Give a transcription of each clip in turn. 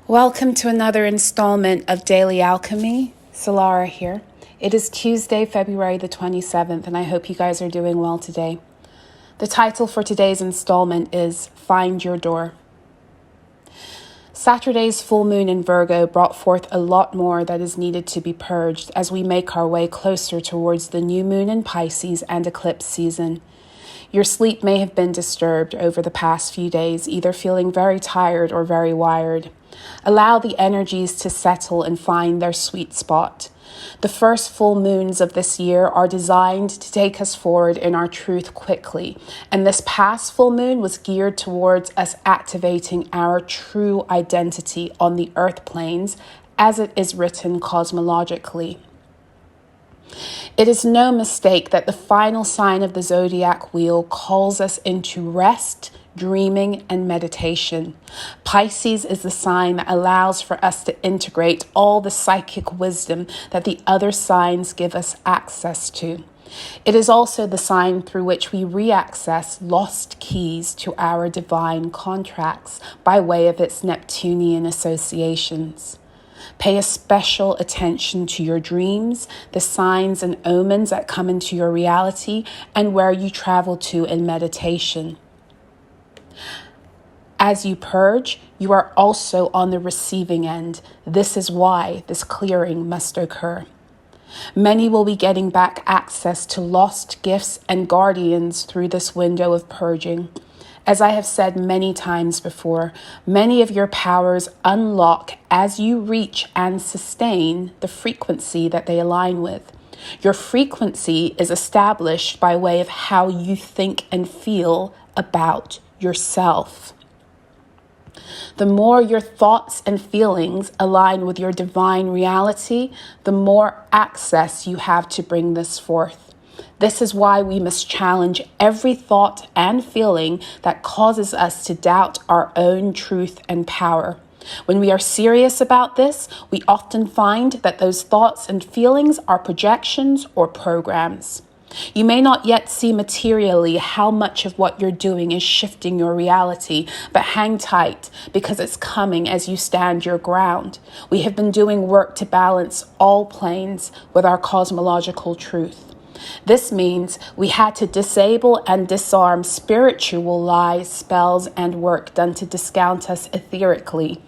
Welcome to another installment of Daily Alchemy. Solarah here. It is Tuesday, February the 27th, and I hope you guys are doing well today. The title for today's installment is Find Your Door. Saturday's full moon in Virgo brought forth a lot more that is needed to be purged as we make our way closer towards the new moon in Pisces and eclipse season. Your sleep may have been disturbed over the past few days, either feeling very tired or very wired. Allow the energies to settle and find their sweet spot. The first full moons of this year are designed to take us forward in our truth quickly, and this past full moon was geared towards us activating our true identity on the earth planes as it is written cosmologically. It is no mistake that the final sign of the zodiac wheel calls us into rest, dreaming, and meditation. Pisces is the sign that allows for us to integrate all the psychic wisdom that the other signs give us access to. It is also the sign through which we reaccess lost keys to our divine contracts by way of its Neptunian associations. Pay a special attention to your dreams, the signs and omens that come into your reality, and where you travel to in meditation. As you purge, you are also on the receiving end. This is why this clearing must occur. Many will be getting back access to lost gifts and guardians through this window of purging. As I have said many times before, many of your powers unlock as you reach and sustain the frequency that they align with. Your frequency is established by way of how you think and feel about yourself. The more your thoughts and feelings align with your divine reality, the more access you have to bring this forth. This is why we must challenge every thought and feeling that causes us to doubt our own truth and power. When we are serious about this, we often find that those thoughts and feelings are projections or programs. You may not yet see materially how much of what you're doing is shifting your reality, but hang tight because it's coming as you stand your ground. We have been doing work to balance all planes with our cosmological truth. This means we had to disable and disarm spiritual lies, spells, and work done to discount us etherically.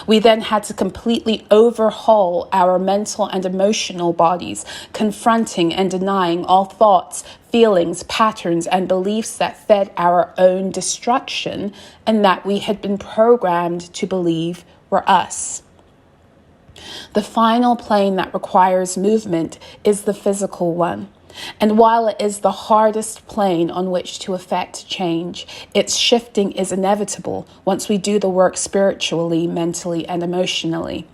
We then had to completely overhaul our mental and emotional bodies, confronting and denying all thoughts, feelings, patterns, and beliefs that fed our own destruction and that we had been programmed to believe were us. The final plane that requires movement is the physical one. And while it is the hardest plane on which to effect change, its shifting is inevitable once we do the work spiritually, mentally, and emotionally.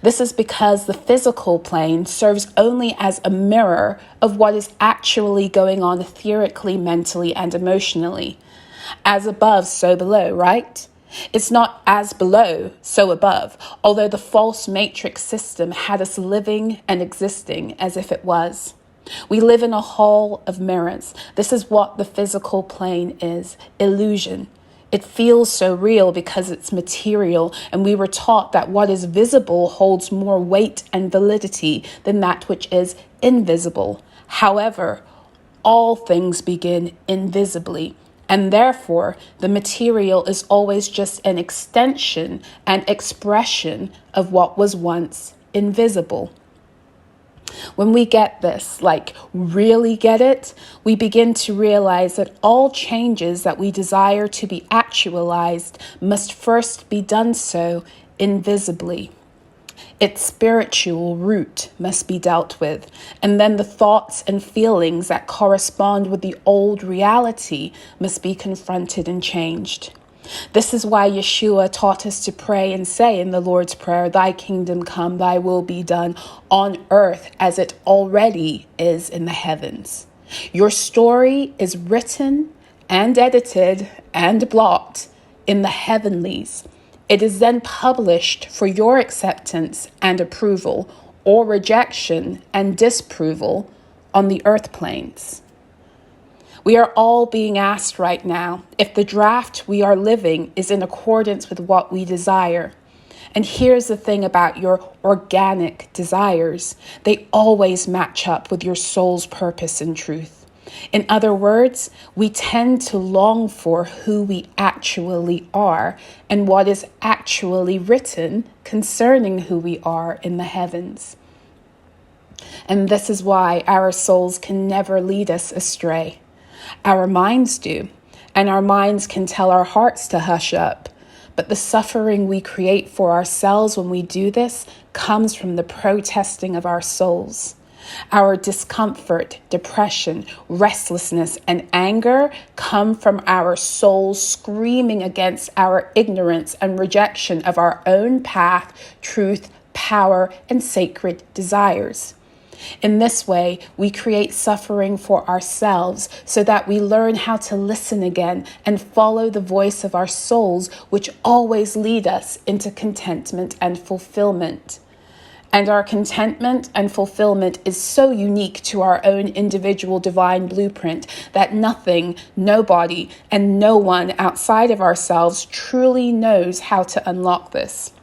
This is because the physical plane serves only as a mirror of what is actually going on etherically, mentally, and emotionally. As above, so below, right? It's not as below, so above, although the false matrix system had us living and existing as if it was. We live in a hall of mirrors. This is what the physical plane is, illusion. It feels so real because it's material, and we were taught that what is visible holds more weight and validity than that which is invisible. However, all things begin invisibly, and therefore the material is always just an extension and expression of what was once invisible. When we get this, really get it, we begin to realize that all changes that we desire to be actualized must first be done so invisibly. Its spiritual root must be dealt with, and then the thoughts and feelings that correspond with the old reality must be confronted and changed. This is why Yeshua taught us to pray and say in the Lord's Prayer, "Thy kingdom come, thy will be done on earth as it already is in the heavens." Your story is written and edited and blocked in the heavenlies. It is then published for your acceptance and approval, or rejection and disapproval on the earth planes. We are all being asked right now if the draft we are living is in accordance with what we desire. And here's the thing about your organic desires. They always match up with your soul's purpose and truth. In other words, we tend to long for who we actually are and what is actually written concerning who we are in the heavens. And this is why our souls can never lead us astray. Our minds do, and our minds can tell our hearts to hush up. But the suffering we create for ourselves when we do this comes from the protesting of our souls. Our discomfort, depression, restlessness, and anger come from our souls screaming against our ignorance and rejection of our own path, truth, power, and sacred desires. In this way, we create suffering for ourselves so that we learn how to listen again and follow the voice of our souls, which always lead us into contentment and fulfillment. And our contentment and fulfillment is so unique to our own individual divine blueprint that nothing, nobody, and no one outside of ourselves truly knows how to unlock this.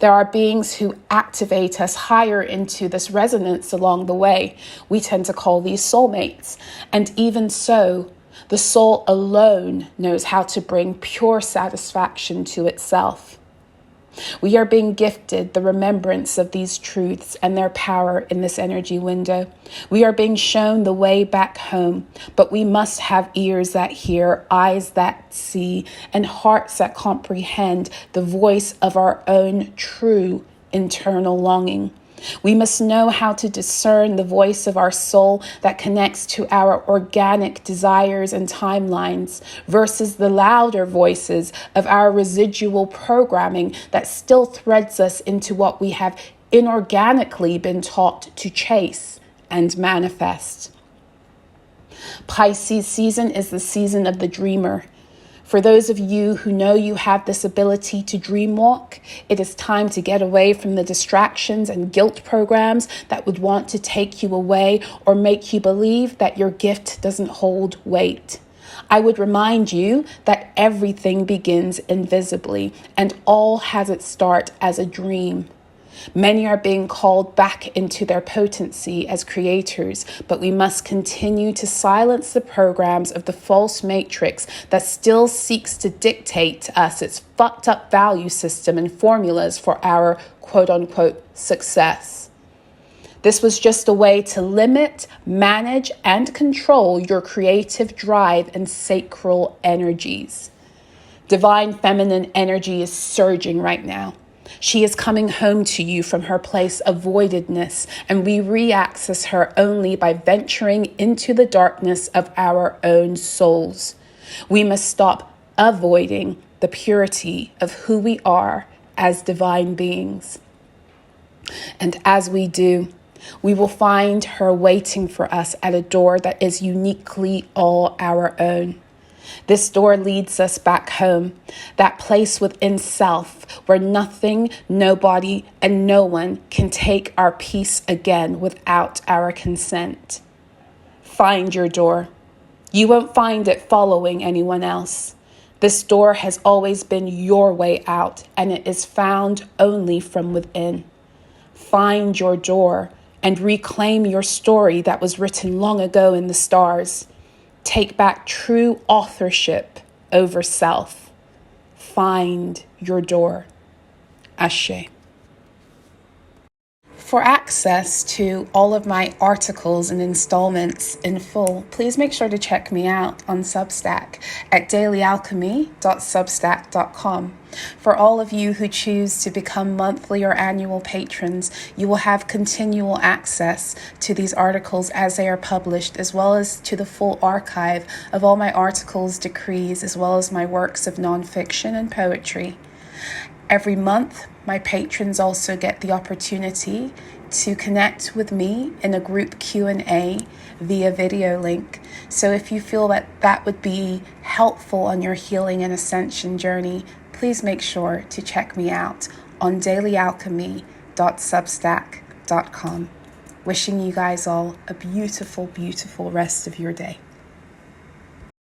There are beings who activate us higher into this resonance along the way. We tend to call these soulmates. And even so, the soul alone knows how to bring pure satisfaction to itself. We are being gifted the remembrance of these truths and their power in this energy window. We are being shown the way back home, but we must have ears that hear, eyes that see, and hearts that comprehend the voice of our own true internal longing. We must know how to discern the voice of our soul that connects to our organic desires and timelines versus the louder voices of our residual programming that still threads us into what we have inorganically been taught to chase and manifest. Pisces season is the season of the dreamer. For those of you who know you have this ability to dream walk, it is time to get away from the distractions and guilt programs that would want to take you away or make you believe that your gift doesn't hold weight. I would remind you that everything begins invisibly and all has its start as a dream. Many are being called back into their potency as creators, but we must continue to silence the programs of the false matrix that still seeks to dictate to us its fucked up value system and formulas for our quote-unquote success. This was just a way to limit, manage, and control your creative drive and sacral energies. Divine feminine energy is surging right now. She is coming home to you from her place of voidedness, and we re-access her only by venturing into the darkness of our own souls. We must stop avoiding the purity of who we are as divine beings. And as we do, we will find her waiting for us at a door that is uniquely all our own. This door leads us back home, that place within self where nothing, nobody, and no one can take our peace again without our consent. Find your door. You won't find it following anyone else. This door has always been your way out, and it is found only from within. Find your door and reclaim your story that was written long ago in the stars. Take back true authorship over self. Find your door. Ashe. For access to all of my articles and installments in full, please make sure to check me out on Substack at dailyalchemy.substack.com. For all of you who choose to become monthly or annual patrons, you will have continual access to these articles as they are published, as well as to the full archive of all my articles, decrees, as well as my works of nonfiction and poetry. Every month, my patrons also get the opportunity to connect with me in a group Q&A via video link. So if you feel that that would be helpful on your healing and ascension journey, please make sure to check me out on dailyalchemy.substack.com. Wishing you guys all a beautiful, beautiful rest of your day.